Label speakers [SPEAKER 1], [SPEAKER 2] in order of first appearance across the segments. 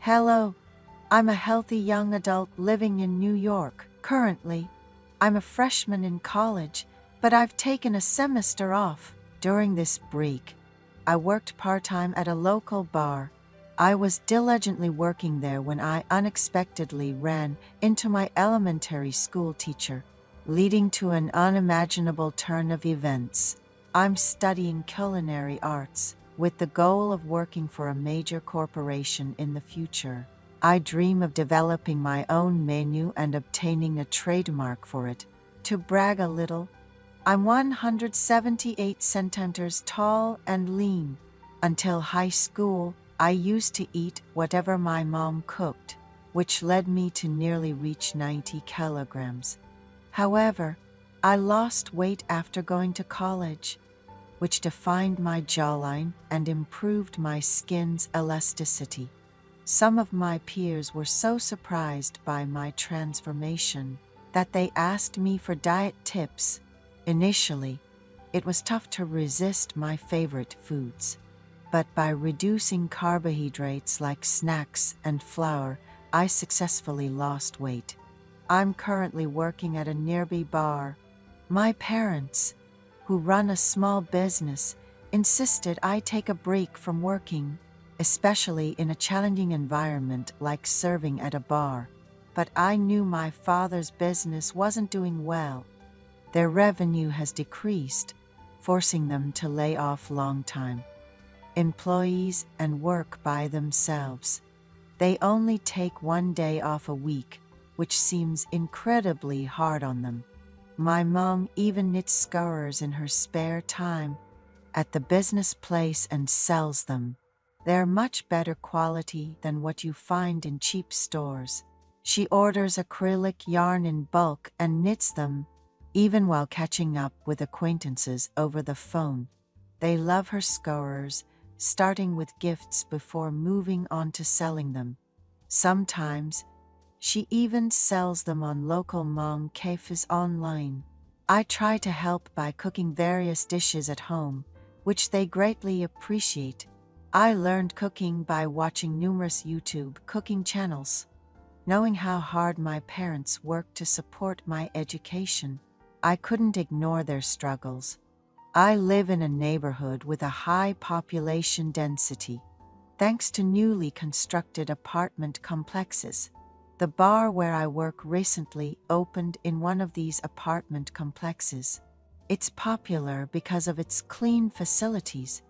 [SPEAKER 1] Hello, I'm a healthy young adult living in New York. Currently, I'm a freshman in college, but I've taken a semester off. During this break, I worked part-time at a local bar. I was diligently working there when I unexpectedly ran into my elementary school teacher, leading to an unimaginable turn of events. I'm studying culinary arts with the goal of working for a major corporation in the future. I dream of developing my own menu and obtaining a trademark for it. To brag a little, I'm 178 centimeters tall and lean. Until high school, I used to eat whatever my mom cooked, which led me to nearly reach 90 kilograms. However, I lost weight after going to college, which defined my jawline and improved my skin's elasticity. Some of my peers were so surprised by my transformation that they asked me for diet tips. Initially, it was tough to resist my favorite foods, but by reducing carbohydrates like snacks and flour, I successfully lost weight. I'm currently working at a nearby bar. My parents, who run a small business, insisted I take a break from working, especially in a challenging environment like serving at a bar. But I knew my father's business wasn't doing well. Their revenue has decreased, forcing them to lay off long-time employees and work by themselves. They only take one day off a week, which seems incredibly hard on them. My mom even knits scarves in her spare time at the business place and sells them. They're much better quality than what you find in cheap stores. She orders acrylic yarn in bulk and knits them, even while catching up with acquaintances over the phone. They love her scarves, starting with gifts before moving on to selling them. Sometimes, she even sells them on local mom cafes online. I try to help by cooking various dishes at home, which they greatly appreciate. I learned cooking by watching numerous YouTube cooking channels. Knowing how hard my parents worked to support my education, I couldn't ignore their struggles. I live in a neighborhood with a high population density, thanks to newly constructed apartment complexes. The bar where I work recently opened in one of these apartment complexes. It's popular because of its clean facilities,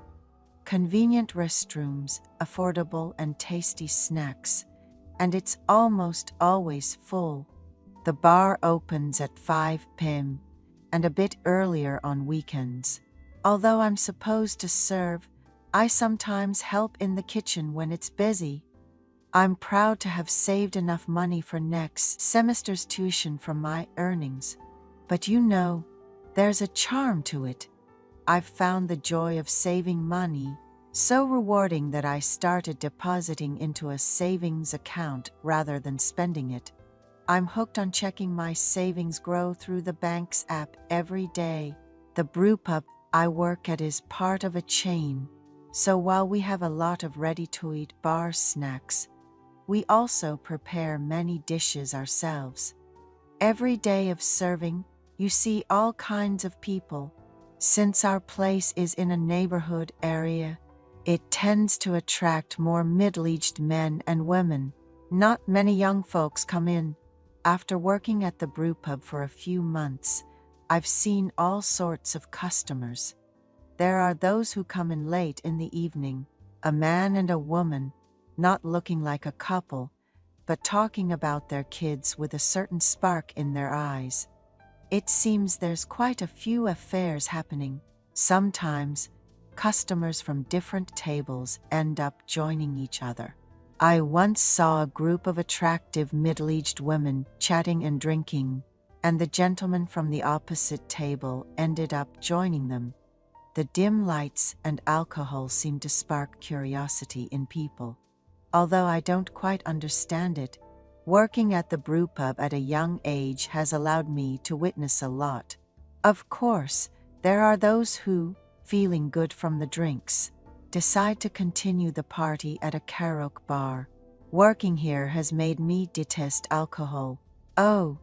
[SPEAKER 1] convenient restrooms, affordable and tasty snacks, and it's almost always full. The bar opens at 5 p.m. and a bit earlier on weekends. Although I'm supposed to serve, I sometimes help in the kitchen when it's busy. I'm proud to have saved enough money for next semester's tuition from my earnings. But you know, there's a charm to it. I've found the joy of saving money so rewarding that I started depositing into a savings account rather than spending it. I'm hooked on checking my savings grow through the bank's app every day. The brewpub I work at is part of a chain, so while we have a lot of ready-to-eat bar snacks, we also prepare many dishes ourselves. Every day of serving, you see all kinds of people. Since our place is in a neighborhood area, it tends to attract more middle-aged men and women. Not many young folks come in. After working at the brewpub for a few months, I've seen all sorts of customers. There are those who come in late in the evening, a man and a woman, not looking like a couple, but talking about their kids with a certain spark in their eyes. It seems there's quite a few affairs happening. Sometimes, customers from different tables end up joining each other. I once saw a group of attractive middle-aged women chatting and drinking, and the gentleman from the opposite table ended up joining them. The dim lights and alcohol seem to spark curiosity in people. Although I don't quite understand it, working at the brewpub at a young age has allowed me to witness a lot. Of course, there are those who, feeling good from the drinks, decide to continue the party at a karaoke bar. Working here has made me detest alcohol. Oh,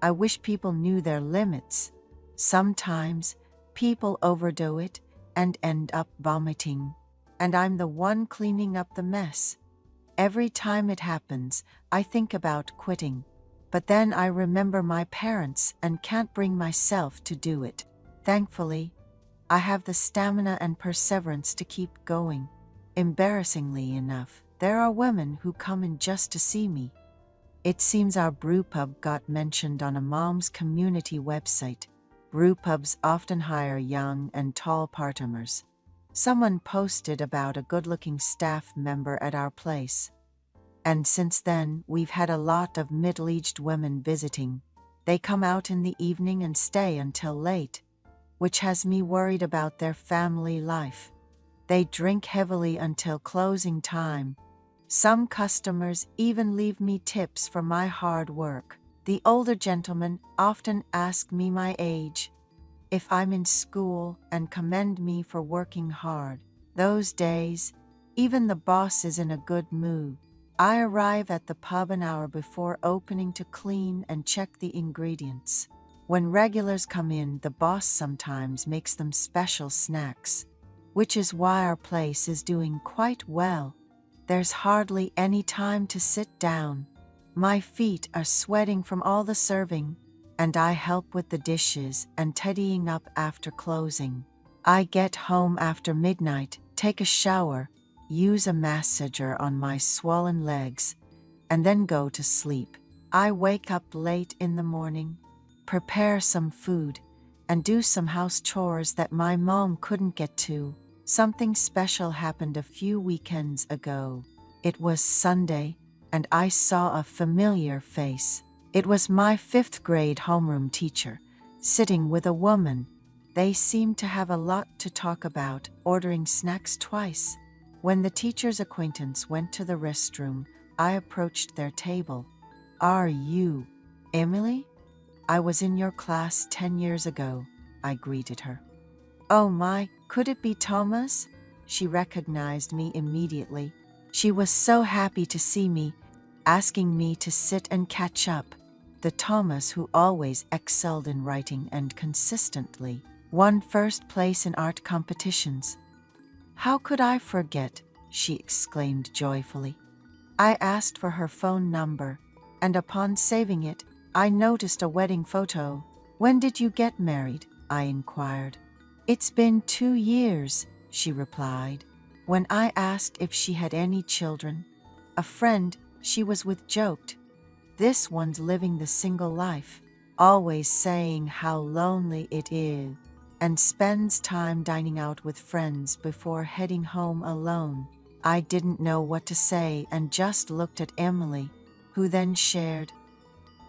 [SPEAKER 1] I wish people knew their limits. Sometimes people overdo it and end up vomiting. And I'm the one cleaning up the mess. Every time it happens, I think about quitting. But then I remember my parents and can't bring myself to do it. Thankfully, I have the stamina and perseverance to keep going. Embarrassingly enough, there are women who come in just to see me. It seems our brewpub got mentioned on a mom's community website. Brewpubs often hire young and tall part-timers. Someone posted about a good-looking staff member at our place. And since then, we've had a lot of middle-aged women visiting. They come out in the evening and stay until late, which has me worried about their family life. They drink heavily until closing time. Some customers even leave me tips for my hard work. The older gentlemen often ask me my age, if I'm in school, and commend me for working hard. Those days, even the boss is in a good mood. I arrive at the pub an hour before opening to clean and check the ingredients. When regulars come in, the boss sometimes makes them special snacks, which is why our place is doing quite well. There's hardly any time to sit down. My feet are sweating from all the serving, and I help with the dishes and tidying up after closing. I get home after midnight, take a shower, use a massager on my swollen legs, and then go to sleep. I wake up late in the morning, prepare some food, and do some house chores that my mom couldn't get to. Something special happened a few weekends ago. It was Sunday, and I saw a familiar face. It was my 5th grade homeroom teacher, sitting with a woman. They seemed to have a lot to talk about, ordering snacks twice. When the teacher's acquaintance went to the restroom, I approached their table. "Are you Emily? I was in your class 10 years ago," I greeted her. "Oh my, could it be Thomas?" She recognized me immediately. She was so happy to see me, asking me to sit and catch up. The Thomas who always excelled in writing and consistently won first place in art competitions. "How could I forget?" she exclaimed joyfully. I asked for her phone number, and upon saving it, I noticed a wedding photo. "When did you get married?" I inquired. "It's been 2 years," she replied. When I asked if she had any children, a friend she was with joked, "This one's living the single life, always saying how lonely it is, and spends time dining out with friends before heading home alone." I didn't know what to say and just looked at Emily, who then shared,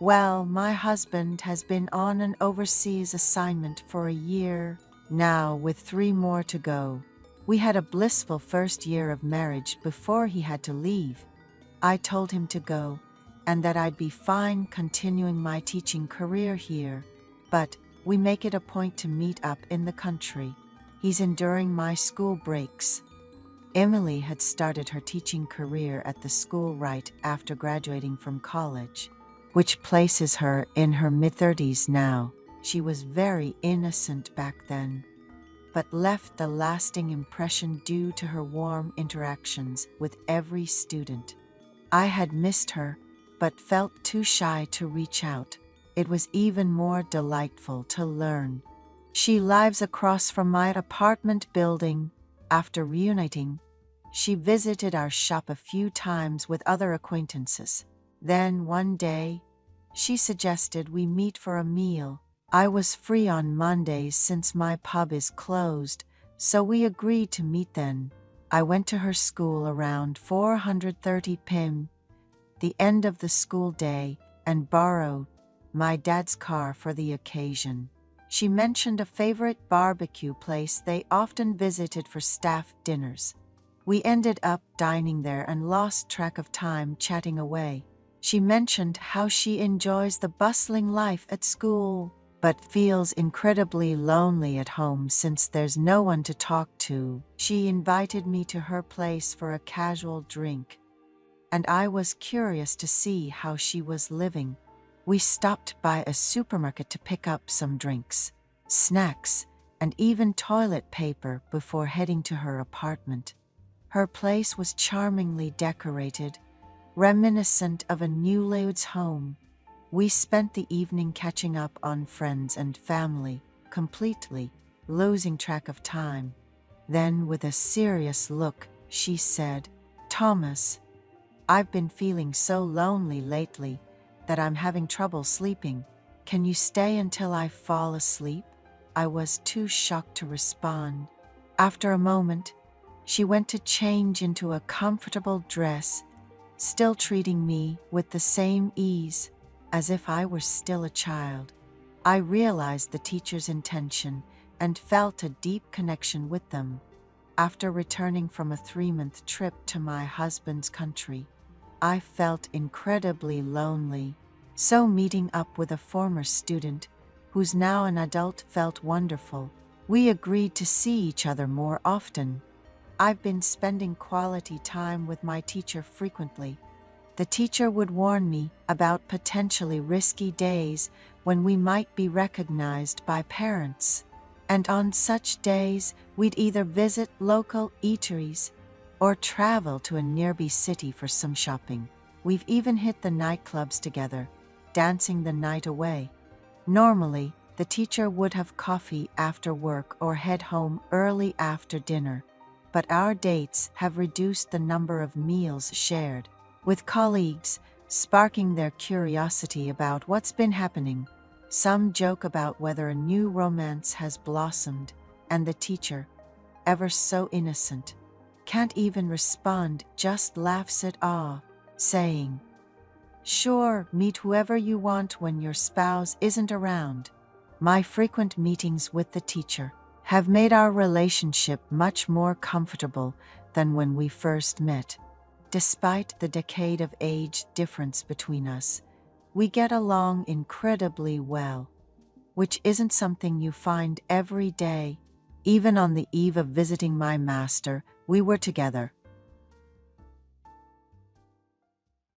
[SPEAKER 1] "Well, my husband has been on an overseas assignment for a year now, with 3 more to go. We had a blissful first year of marriage before he had to leave. I told him to go, and that I'd be fine continuing my teaching career here, but we make it a point to meet up in the country. He's enduring my school breaks." Emily had started her teaching career at the school right after graduating from college, which places her in her mid-30s now. She was very innocent back then, but left a lasting impression due to her warm interactions with every student. I had missed her, but felt too shy to reach out. It was even more delightful to learn she lives across from my apartment building. After reuniting, she visited our shop a few times with other acquaintances. Then one day, she suggested we meet for a meal. I was free on Mondays since my pub is closed, so we agreed to meet then. I went to her school around 4:30 p.m., the end of the school day, and borrowed my dad's car for the occasion. She mentioned a favorite barbecue place they often visited for staff dinners. We ended up dining there and lost track of time chatting away. She mentioned how she enjoys the bustling life at school, but feels incredibly lonely at home since there's no one to talk to. She invited me to her place for a casual drink. and I was curious to see how she was living. We stopped by a supermarket to pick up some drinks, snacks, and even toilet paper before heading to her apartment. Her place was charmingly decorated, reminiscent of a newlywed's home. We spent the evening catching up on friends and family, completely losing track of time. Then, with a serious look, she said, "Thomas, I've been feeling so lonely lately that I'm having trouble sleeping. Can you stay until I fall asleep?" I was too shocked to respond. After a moment, she went to change into a comfortable dress, still treating me with the same ease, as if I were still a child. I realized the teacher's intention and felt a deep connection with them. After returning from a 3-month trip to my husband's country, I felt incredibly lonely. So meeting up with a former student, who's now an adult, felt wonderful. We agreed to see each other more often. I've been spending quality time with my teacher frequently. The teacher would warn me about potentially risky days when we might be recognized by parents. And on such days, we'd either visit local eateries or travel to a nearby city for some shopping. We've even hit the nightclubs together, dancing the night away. Normally, the teacher would have coffee after work or head home early after dinner, but our dates have reduced the number of meals shared, with colleagues sparking their curiosity about what's been happening. Some joke about whether a new romance has blossomed, and the teacher, ever so innocent, can't even respond, just laughs it off, saying, "Sure, meet whoever you want when your spouse isn't around." My frequent meetings with the teacher have made our relationship much more comfortable than when we first met. Despite the decade of age difference between us, we get along incredibly well, which isn't something you find every day. Even on the eve of visiting my master, we were together,